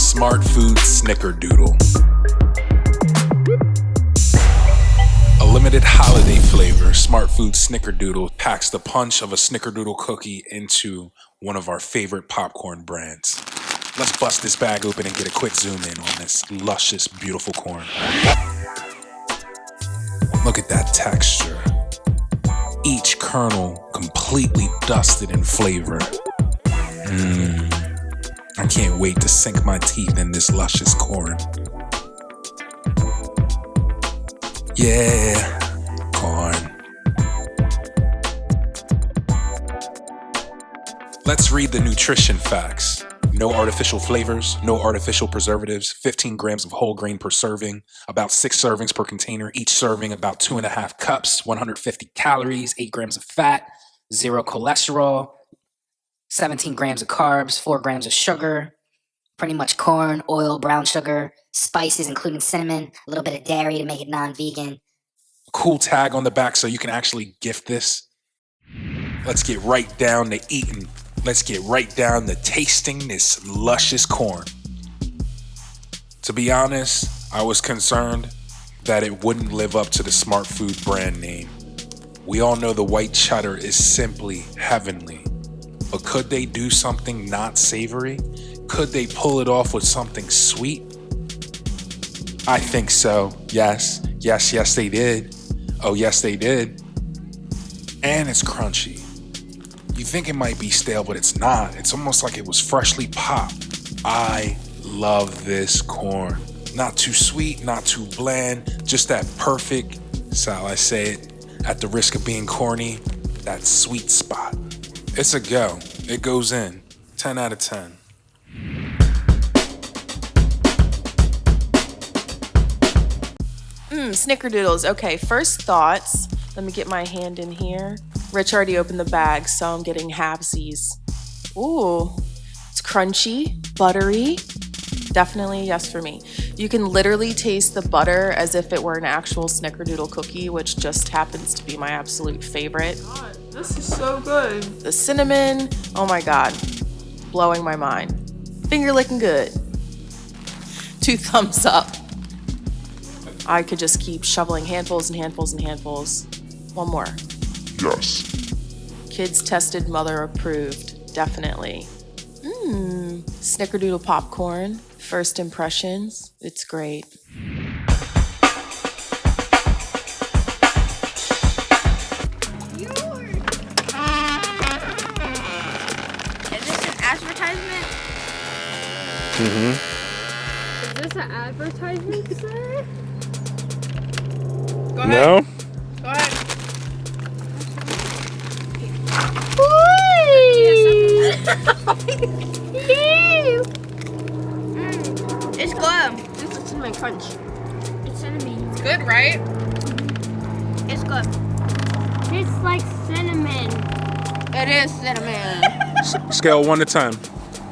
Smartfood Snickerdoodle. A limited holiday flavor, Smartfood Snickerdoodle packs the punch of a Snickerdoodle cookie into one of our favorite popcorn brands. Let's bust this bag open and get a quick zoom in on this luscious, beautiful corn. Look at that texture. Each kernel completely dusted in flavor. I can't wait to sink my teeth in this luscious corn. Yeah, corn. Let's read the nutrition facts. No artificial flavors, no artificial preservatives, 15 grams of whole grain per serving, about 6 servings per container, each serving about 2.5 cups, 150 calories, 8 grams of fat, 0 cholesterol, 17 grams of carbs, 4 grams of sugar, pretty much corn, oil, brown sugar, spices including cinnamon, a little bit of dairy to make it non-vegan. Cool tag on the back so you can actually gift this. Let's get right down to eating. Let's get right down to tasting this luscious corn. To be honest, I was concerned that it wouldn't live up to the Smartfood brand name. We all know the white cheddar is simply heavenly. But could they do something not savory? Could they pull it off with something sweet? I think so. Yes, they did. Oh, yes, they did. And it's crunchy. You think it might be stale, but it's not. It's almost like it was freshly popped. I love this corn. Not too sweet, not too bland, just that perfect, shall I say it, at the risk of being corny, that sweet spot. It's a go. It goes in. 10 out of 10. Snickerdoodles. Okay, first thoughts. Let me get my hand in here. Rich already opened the bag, so I'm getting halvesies. Ooh, it's crunchy, buttery. Definitely yes for me. You can literally taste the butter as if it were an actual Snickerdoodle cookie, which just happens to be my absolute favorite. God, this is so good. The cinnamon, oh my God, blowing my mind. Finger licking good. 2 thumbs up. I could just keep shoveling handfuls and handfuls and handfuls. One more. Yes. Kids tested, mother approved. Definitely. Snickerdoodle popcorn. First impressions. It's great. Is this an advertisement? Is this an advertisement, sir? Go ahead. No? Go ahead. It's good. This is cinnamon crunch. It's cinnamon. It's good, right? It's good. Tastes like cinnamon. It is cinnamon. Scale 1 to 10.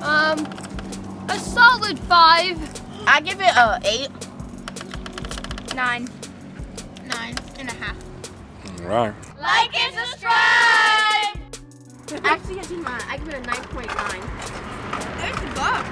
A solid 5. I give it a 8. 9. 9.5. All right. Like and subscribe. Actually, I give it a 9.9. It's good.